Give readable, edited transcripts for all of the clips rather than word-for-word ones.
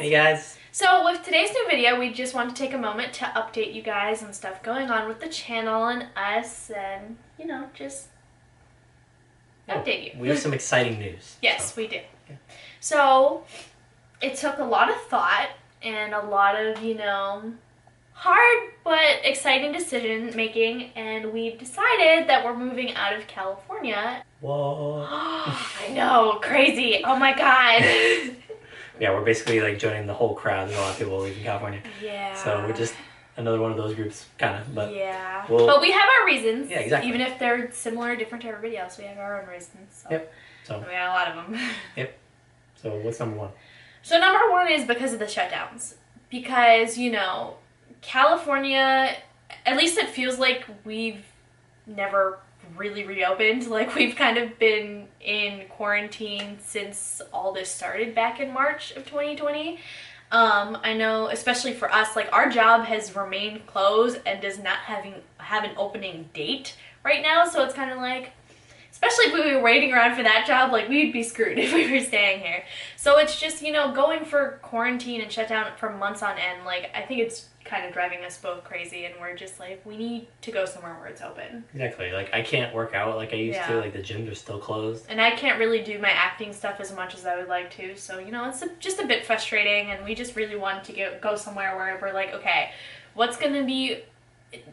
Hey guys! So with today's new video, we just want to take a moment to update you guys on stuff going on with the channel and us and, just update you. We have some exciting news. Yes, we do. Yeah. So it took a lot of thought and a lot of, hard but exciting decision making, and we've decided that we're moving out of California. Whoa. I know, crazy. Oh my god. Yeah, we're basically like joining the whole crowd. There's a lot of people leaving California. Yeah. So we're just another one of those groups, kind of. But yeah. But we have our reasons. Yeah, exactly. Even if they're similar or different to everybody else, we have our own reasons. So. Yep. So we got a lot of them. Yep. So what's number one? So number one is because of the shutdowns. Because, California, at least it feels like we've never really reopened. Like, we've kind of been in quarantine since all this started back in March of 2020. I know, especially for us, like, our job has remained closed and does not have an opening date right now. So it's kind of like, especially if we were waiting around for that job, like, we'd be screwed if we were staying here. So it's just, going for quarantine and shutdown for months on end, like, I think it's kind of driving us both crazy, and we're just like, we need to go somewhere where it's open. Exactly. Like, I can't work out like I used to. Like, the gyms are still closed. And I can't really do my acting stuff as much as I would like to. So, it's just a bit frustrating, and we just really wanted to go somewhere where we're like, okay, what's going to be,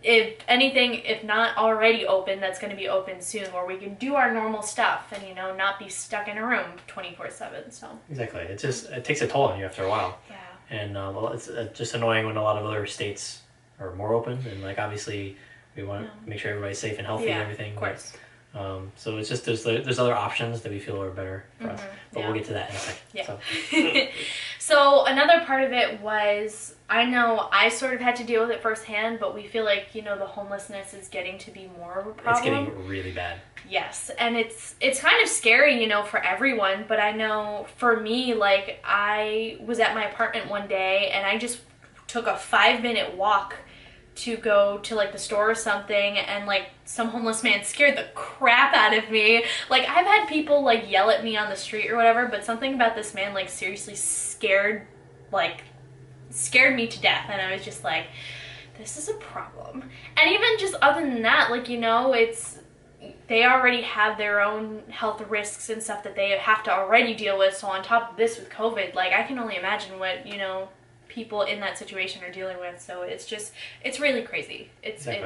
if anything, if not already open, that's going to be open soon, where we can do our normal stuff and, not be stuck in a room 24/7. So Exactly. It takes a toll on you after a while. Yeah. And well, it's just annoying when a lot of other states are more open, and like, obviously we want to make sure everybody's safe and healthy and everything. Of course. So it's just there's other options that we feel are better for us, but we'll get to that in a second. Yeah. So. So another part of it was, I know I sort of had to deal with it firsthand, but we feel like, the homelessness is getting to be more of a problem. It's getting really bad. Yes, and it's kind of scary, for everyone, but I know for me, like, I was at my apartment one day and I just took a 5-minute walk to go to, like, the store or something, and, like, some homeless man scared the crap out of me. Like, I've had people, like, yell at me on the street or whatever, but something about this man, like, seriously scared me to death, and I was just like, this is a problem. And even just other than that, like, they already have their own health risks and stuff that they have to already deal with, so on top of this with COVID, like, I can only imagine what, people in that situation are dealing with. So it's really crazy. It's really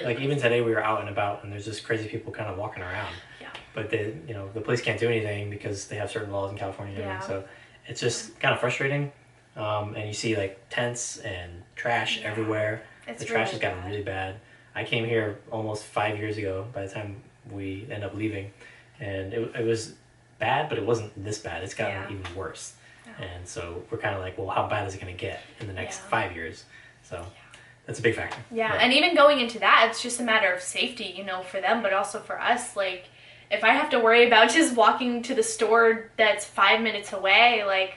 like, crazy. even today we were out and about and there's just crazy people kind of walking around. Yeah. But they, the police can't do anything because they have certain laws in California. Yeah. So it's just kind of frustrating. And you see, like, tents and trash everywhere. The trash has gotten really bad. I came here almost 5 years ago by the time we end up leaving, and it was bad, but it wasn't this bad. It's gotten even worse. And so we're kind of like, well, how bad is it going to get in the next 5 years? So that's a big factor. Yeah, and even going into that, it's just a matter of safety, for them, but also for us. Like, if I have to worry about just walking to the store that's 5 minutes away, like,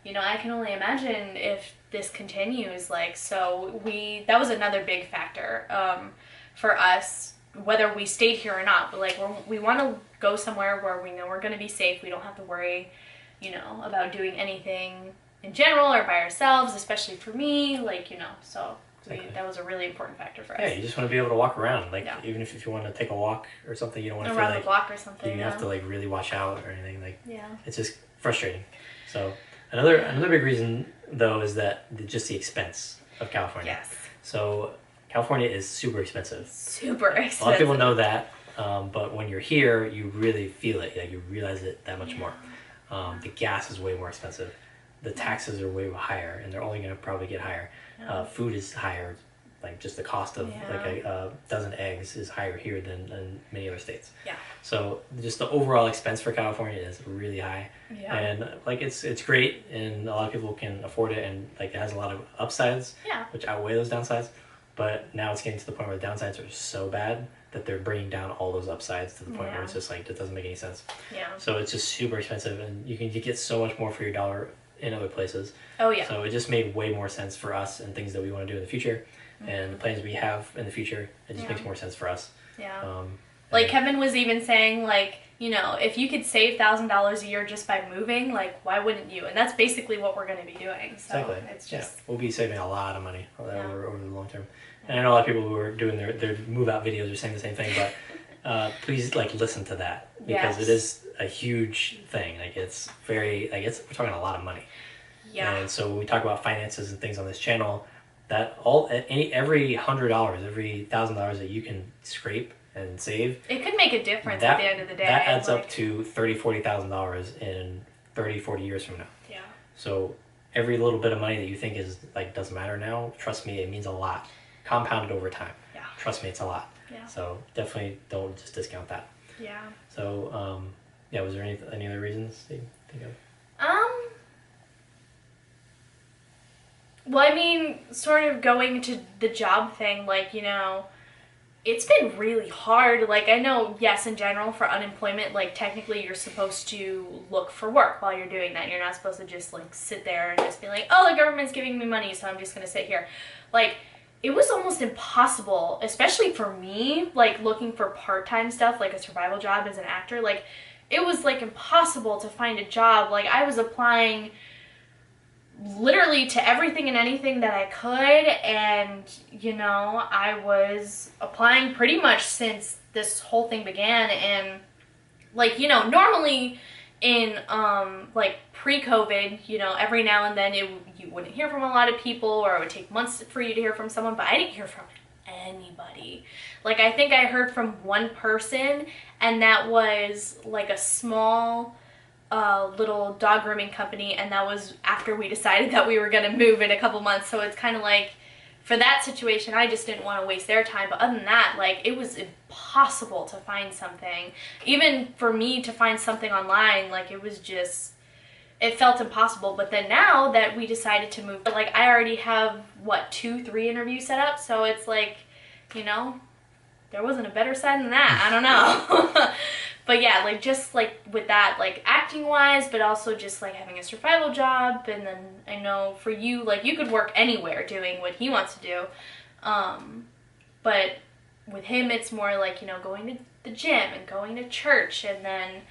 I can only imagine if this continues. Like, so that was another big factor for us, whether we stayed here or not. But, like, we want to go somewhere where we know we're going to be safe. We don't have to worry, about doing anything in general or by ourselves, especially for me, like, so that was a really important factor for us. Yeah, you just want to be able to walk around, like, even if you want to take a walk or something, you don't want to around feel like the block or something. you have to, like, really watch out or anything. Like, yeah, it's just frustrating. So another big reason, though, is that just the expense of California. Yes. So California is super expensive. Super expensive. A lot of people know that, but when you're here, you really feel it. Like, you realize it that much more. The gas is way more expensive. The taxes are way higher, and they're only going to probably get higher. Food is higher. Like, just the cost of like a dozen eggs is higher here than in many other states. Yeah. So just the overall expense for California is really high. Yeah. And, like, it's great, and a lot of people can afford it, and, like, it has a lot of upsides, which outweigh those downsides. But now it's getting to the point where the downsides are so bad that they're bringing down all those upsides to the point where it's just like, it doesn't make any sense. Yeah. So it's just super expensive, and you get so much more for your dollar in other places. Oh yeah. So it just made way more sense for us and things that we want to do in the future, and the plans we have in the future. It just makes more sense for us. Yeah. Like, Kevin was even saying, like, you know, if you could save $1,000 a year just by moving, like, why wouldn't you? And that's basically what we're going to be doing. So exactly. it's just... Yeah, we'll be saving a lot of money over the long term. And I know a lot of people who are doing their move out videos are saying the same thing, but please, like, listen to that, because it is a huge thing. Like, it's very, like, we're talking a lot of money. Yeah. And so when we talk about finances and things on this channel, that every $100, every $1,000 that you can scrape and save, it could make a difference at the end of the day. That adds up to $30,000-$40,000 in 30-40 years from now. Yeah. So every little bit of money that you think is like doesn't matter now, trust me, it means a lot. Compounded over time. Yeah. Trust me, it's a lot. Yeah. So definitely don't just discount that. Yeah. So yeah, was there any other reasons that you think of? Well, I mean, sort of going to the job thing, like, you know, it's been really hard. Like, I know, yes, in general, for unemployment, like, technically you're supposed to look for work while you're doing that. You're not supposed to just, like, sit there and just be like, oh, the government's giving me money, so I'm just going to sit here. Like, it was almost impossible, especially for me, like, looking for part-time stuff, like a survival job as an actor. Like, it was, like, impossible to find a job. Like, I was applying literally to everything and anything that I could, and, you know, I was applying pretty much since this whole thing began. And, like, you know, normally in like pre-COVID, you know, every now and then you wouldn't hear from a lot of people, or it would take months for you to hear from someone, but I didn't hear from anybody. Like, I think I heard from one person, and that was like a small little dog grooming company, and that was after we decided that we were going to move in a couple months. So it's kind of like, for that situation, I just didn't want to waste their time. But other than that, like, it was impossible to find something. Even for me to find something online, like, it was just, it felt impossible. But then now that we decided to move, like, I already have, what, 2-3 interviews set up? So it's like, you know, there wasn't a better side than that. I don't know. But yeah, like, just, like, with that, like, acting-wise, but also just, like, having a survival job. And then I know for you, like, you could work anywhere doing what he wants to do. But with him, it's more like, you know, going to the gym and going to church. And then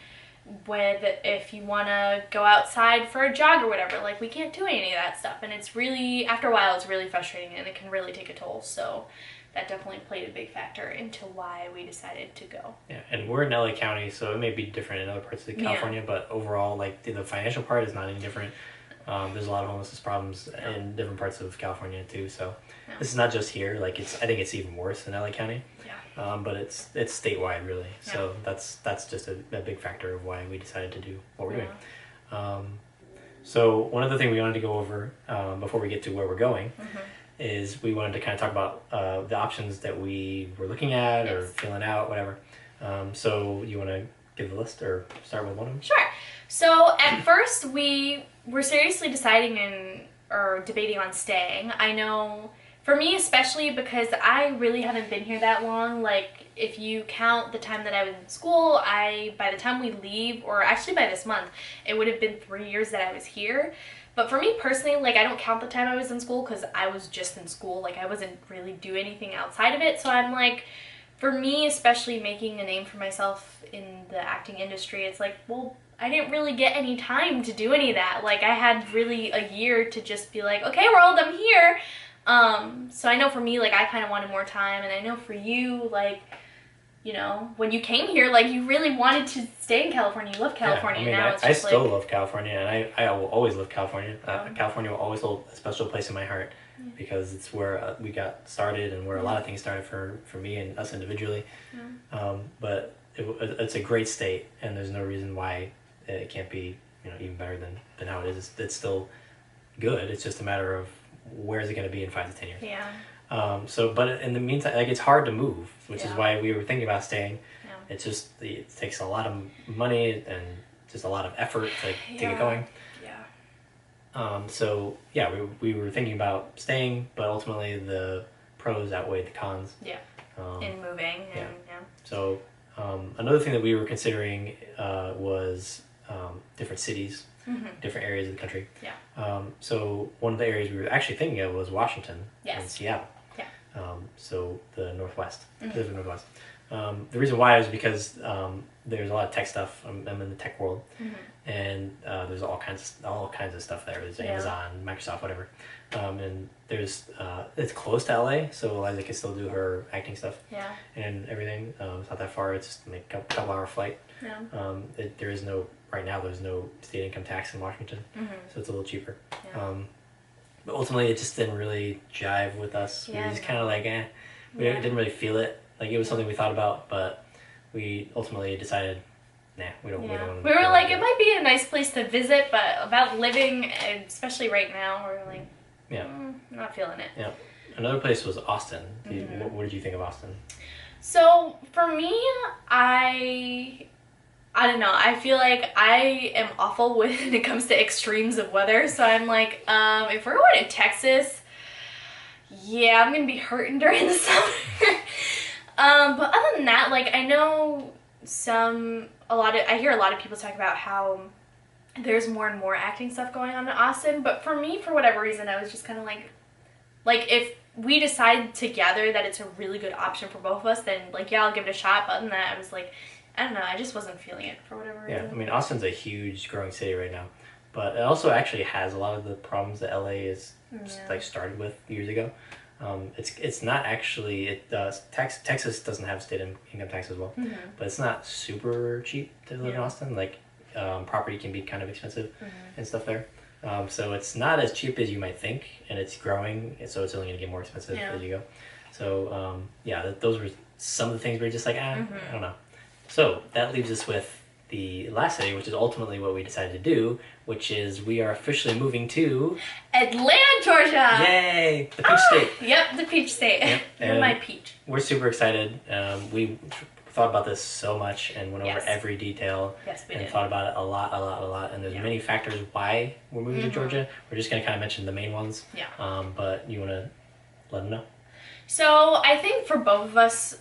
if you want to go outside for a jog or whatever, like, we can't do any of that stuff. And it's really, after a while, it's really frustrating, and it can really take a toll. So that definitely played a big factor into why we decided to go. Yeah, and we're in LA County, so it may be different in other parts of California, but overall, like, the financial part is not any different. There's a lot of homelessness problems in different parts of California too, so this is not just here. Like, I think it's even worse in LA County. Yeah. But it's statewide, really. Yeah. So that's just a big factor of why we decided to do what we're doing. So one other thing we wanted to go over before we get to where we're going is we wanted to kind of talk about the options that we were looking at or filling out, whatever. So you want to give the list or start with one of them? Sure. So at first we were seriously deciding or debating on staying. I know for me especially, because I really haven't been here that long. Like, if you count the time that I was in school, by the time we leave, or actually by this month, it would have been 3 years that I was here. But for me personally, like, I don't count the time I was in school, because I was just in school. Like, I wasn't really doing anything outside of it. So I'm like, for me, especially making a name for myself in the acting industry, it's like, well, I didn't really get any time to do any of that. Like, I had really a year to just be like, okay, world, I'm here. So I know for me, like, I kind of wanted more time. And I know for you, like, you know, when you came here, like, you really wanted to stay in California. You love California. Yeah, I mean, now it's I just still love California, and I will always love California. California will always hold a special place in my heart, because it's where we got started and where a lot of things started for me and us individually. But it's a great state, and there's no reason why it can't be, you know, even better than how it is. It's still good. It's just a matter of where is it going to be in 5 to 10 years. Yeah. But in the meantime, like, it's hard to move, which is why we were thinking about staying. Yeah. It's just, it takes a lot of money and just a lot of effort to get going. Yeah. So yeah, we were thinking about staying, but ultimately the pros outweighed the cons. Yeah. In moving. And, So another thing that we were considering was different cities. Different areas of the country. Yeah. So one of the areas we were actually thinking of was Washington and Seattle. Yeah. So the Northwest, Pacific Northwest. The reason why is because there's a lot of tech stuff. I'm in the tech world, and there's all kinds of stuff there. There's Amazon, Microsoft, whatever, and there's it's close to LA, so Eliza can still do her acting stuff and everything. It's not that far. It's like a couple hour flight. There is no right now. There's no state income tax in Washington, so it's a little cheaper. But ultimately, it just didn't really jive with us. We were just kind of like, we didn't really feel it. Like it was something we thought about, but we ultimately decided, nah, we don't want to. We were like, it might be a nice place to visit, but about living, especially right now, we're like, not feeling it. Yeah. Another place was Austin. What did you think of Austin? So for me, I don't know. I feel like I am awful when it comes to extremes of weather. So I'm like, if we're going to Texas, I'm gonna be hurting during the summer. But other than that, like I know I hear a lot of people talk about how there's more and more acting stuff going on in Austin. But for me, for whatever reason, I was just kind of like if we decide together that it's a really good option for both of us, then like I'll give it a shot. But other than that, I was like, I don't know, I just wasn't feeling it for whatever reason. Yeah, I mean Austin's a huge growing city right now, but it also actually has a lot of the problems that LA is like started with years ago. It's not actually Texas doesn't have state income tax as well, but it's not super cheap to live in Austin. Like property can be kind of expensive and stuff there. So it's not as cheap as you might think, and it's growing, so it's only going to get more expensive as you go. So those were some of the things we were just like, I don't know. So that leaves us with the last city, which is ultimately what we decided to do, which is we are officially moving to Atlanta, Georgia. Yay! The Peach State. Yep, the Peach State. Yep. You're my peach. We're super excited. We thought about this so much and went over every detail. Yes, we and did. Thought about it a lot. And there's many factors why we're moving to Georgia. We're just going to kind of mention the main ones. Yeah. But you want to let them know? So I think for both of us,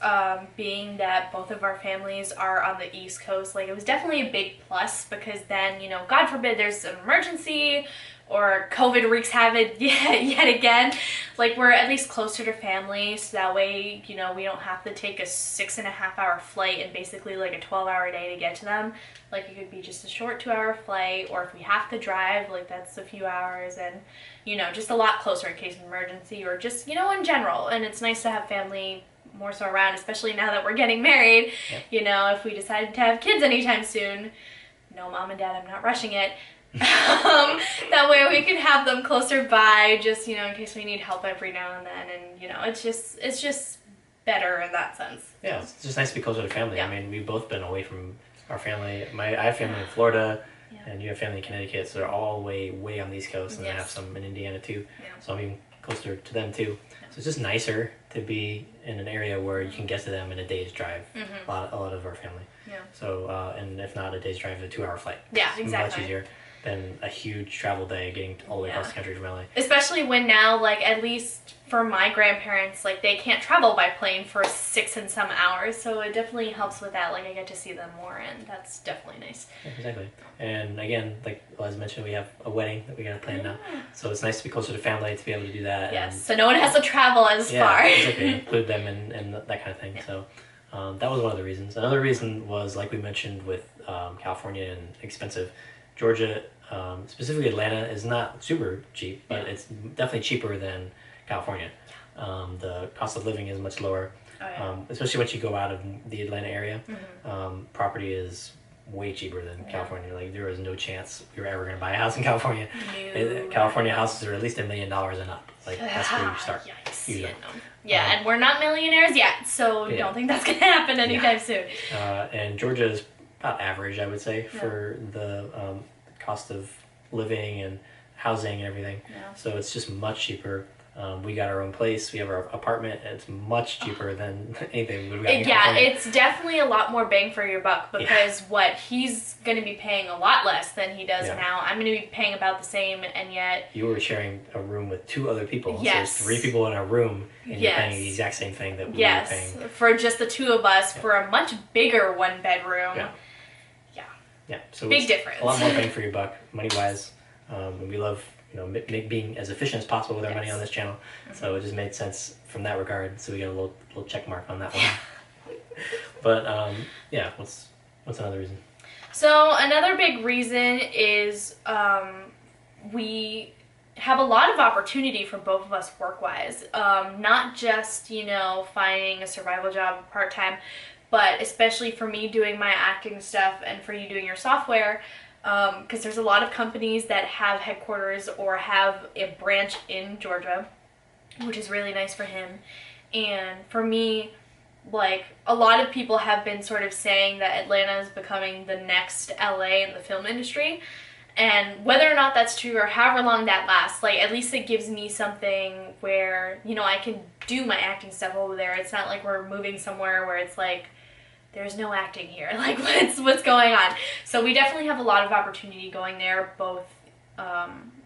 being that both of our families are on the East Coast, like it was definitely a big plus because then, God forbid there's an emergency or COVID wreaks havoc yet again, like we're at least closer to family, so that way, we don't have to take a 6.5-hour flight and basically like a 12-hour day to get to them. Like it could be just a short 2-hour flight, or if we have to drive, like that's a few hours, and just a lot closer in case of emergency or just in general. And it's nice to have family more so around, especially now that we're getting married. If we decide to have kids anytime soon, no, Mom and Dad, I'm not rushing it. That way we can have them closer by, just in case we need help every now and then, and it's just better in that sense. Yeah, it's just nice to be closer to family. I mean, we've both been away from our family. I have family in Florida, and you have family in Connecticut, so they're all way on the East Coast, and I have some in Indiana too. So I'm even closer to them too. So it's just nicer to be in an area where you can get to them in a day's drive. A lot of our family. So and if not a day's drive, a 2-hour flight. It's much easier than a huge travel day getting all the way across the country from LA. Especially when now, like, at least for my grandparents, like, they can't travel by plane for 6 and some hours, so it definitely helps with that. Like, I get to see them more, and that's definitely nice. Yeah, exactly. And again, like Liz mentioned, we have a wedding that we got to plan now, so it's nice to be closer to family to be able to do that. Yes, so no one has to travel as far. Exactly. Include them and that kind of thing. So that was one of the reasons. Another reason was, like we mentioned, with California and expensive. Georgia, specifically Atlanta, is not super cheap, but it's definitely cheaper than California. The cost of living is much lower, especially once you go out of the Atlanta area. Property is way cheaper than California. Like, there is no chance you're ever going to buy a house in California. No. California houses are at least $1 million and up. Like, that's where you start. And we're not millionaires yet, so don't think that's going to happen anytime soon. And Georgia is about average, I would say, for the cost of living and housing and everything. So it's just much cheaper. We got our own place. We have our apartment, and it's much cheaper than anything we've got. It's definitely a lot more bang for your buck because he's going to be paying a lot less than he does now. I'm going to be paying about the same, and yet you were sharing a room with 2 other people. So there's 3 people in a room, and you're paying the exact same thing that we were paying. For just the 2 of us for a much bigger 1-bedroom. Yeah, so big difference. A lot more bang for your buck, money wise. And we love being as efficient as possible with our money on this channel. So it just made sense from that regard. So we got a little check mark on that one. But yeah, what's another reason? So another big reason is we have a lot of opportunity for both of us work-wise. Not just, finding a survival job part-time, but especially for me doing my acting stuff and for you doing your software, because there's a lot of companies that have headquarters or have a branch in Georgia, which is really nice for him. And for me, like, a lot of people have been sort of saying that Atlanta is becoming the next LA in the film industry. And whether or not that's true or however long that lasts, like, at least it gives me something where, I can do my acting stuff over there. It's not like we're moving somewhere where it's like, there's no acting here. Like, what's going on? So we definitely have a lot of opportunity going there, both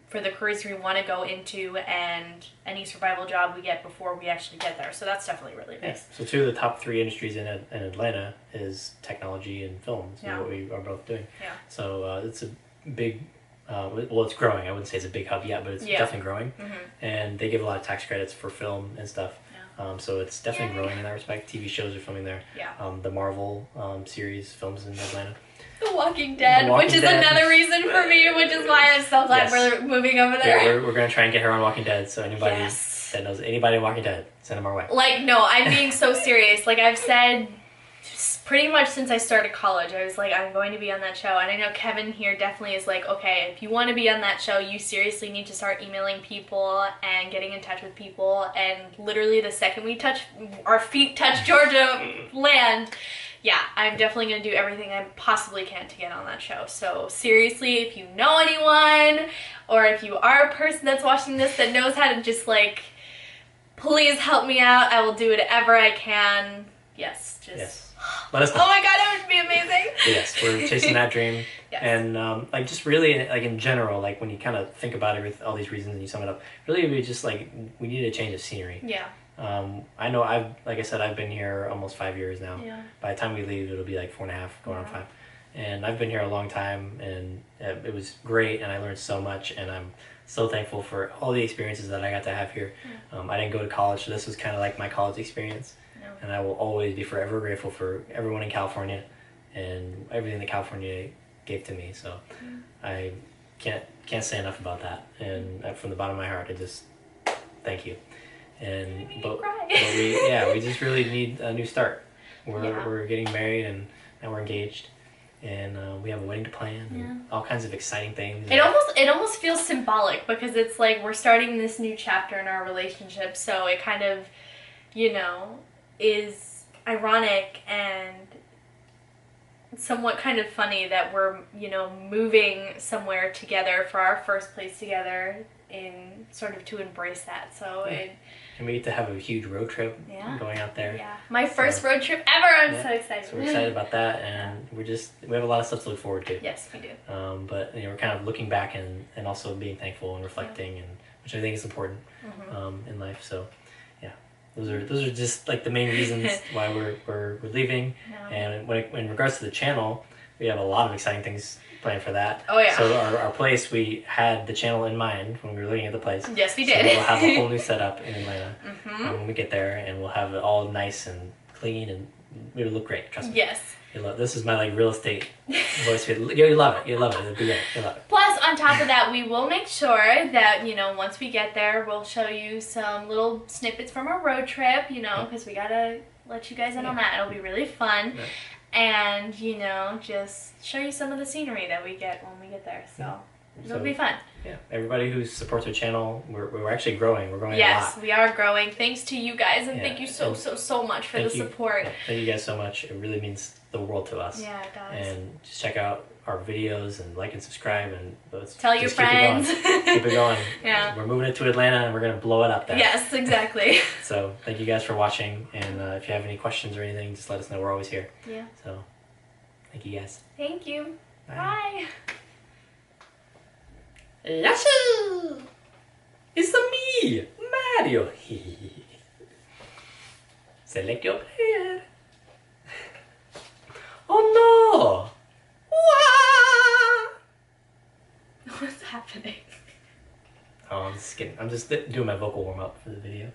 for the careers we want to go into and any survival job we get before we actually get there. So that's definitely really nice. Yeah. So 2 of the top 3 industries in Atlanta is technology and film. So what we are both doing. Yeah. So it's a big, well, it's growing. I wouldn't say it's a big hub yet, but it's definitely growing. Mm-hmm. And they give a lot of tax credits for film and stuff. Yeah. So it's definitely growing in that respect. TV shows are filming there. Yeah. The Marvel series films in Atlanta. The Walking Dead, which is another reason for me, which is why I'm so glad we're moving over there. Yeah, we're going to try and get her on Walking Dead, so anybody that knows anybody on Walking Dead, send them our way. Like, no, I'm being so serious. Like, I've said pretty much since I started college, I was like, I'm going to be on that show. And I know Kevin here definitely is like, okay, if you want to be on that show, you seriously need to start emailing people and getting in touch with people. And literally the second our feet touch Georgia land, yeah, I'm definitely going to do everything I possibly can to get on that show. So seriously, if you know anyone, or if you are a person that's watching this that knows how to just, like, please help me out. I will do whatever I can. Yes, just... Yes. Let us know. Oh my god, that would be amazing. Yes, we're chasing that dream. Yes. And like, just really, like, in general, like, when you kind of think about all these reasons and you sum it up, really we just, like, we need a change of scenery. Yeah. I know like I said, I've been here almost 5 years now. Yeah. By the time we leave, it'll be like 4.5, going on 5. And I've been here a long time, and it was great, and I learned so much, and I'm so thankful for all the experiences that I got to have here. I didn't go to college, so this was kind of like my college experience. No. And I will always be forever grateful for everyone in California and everything that California gave to me. So I can't say enough about that. And from the bottom of my heart, I just thank you. And but we just really need a new start. We're getting married and we're engaged, and we have a wedding to plan and all kinds of exciting things. It almost feels symbolic because it's like we're starting this new chapter in our relationship. So it kind of, is ironic and somewhat kind of funny that we're moving somewhere together for our first place together, in sort of to embrace that. So and we get to have a huge road trip going out there. Yeah, my first road trip ever. I'm so excited. So we're excited about that, and we have a lot of stuff to look forward to. Yes, we do. But we're kind of looking back and also being thankful and reflecting, and which I think is important in life. So yeah, those are just like the main reasons why we're leaving. And in regards to the channel, we have a lot of exciting things planned for that. Oh yeah. So our place, we had the channel in mind when we were looking at the place. Yes, we did. So we'll have a whole new setup in Atlanta when we get there, and we'll have it all nice and clean, and it'll look great. Trust me. Yes. This is my like real estate voice. You love it. You love it. It'll be great. You love it. Plus, on top of that, we will make sure that once we get there, we'll show you some little snippets from our road trip. Because we gotta let you guys in on that. It'll be really fun. Yeah. And, just show you some of the scenery that we get when we get there. So it'll be fun. Yeah. Everybody who supports our channel, we're actually growing. We're growing a lot. Yes, we are growing. Thanks to you guys. And thank you so much for the support. Yeah, thank you guys so much. It really means the world to us. Yeah, it does. And just check out our videos and like and subscribe, and tell your friends. Keep it going. Yeah. We're moving it to Atlanta, and we're going to blow it up there. Yes, exactly. So thank you guys for watching, and if you have any questions or anything, just let us know. We're always here. Yeah. So thank you guys. Thank you. Bye. Yahoo! It's me, Mario. Select your player. Oh no! What's happening? Oh, I'm just kidding. I'm just doing my vocal warm up for the video.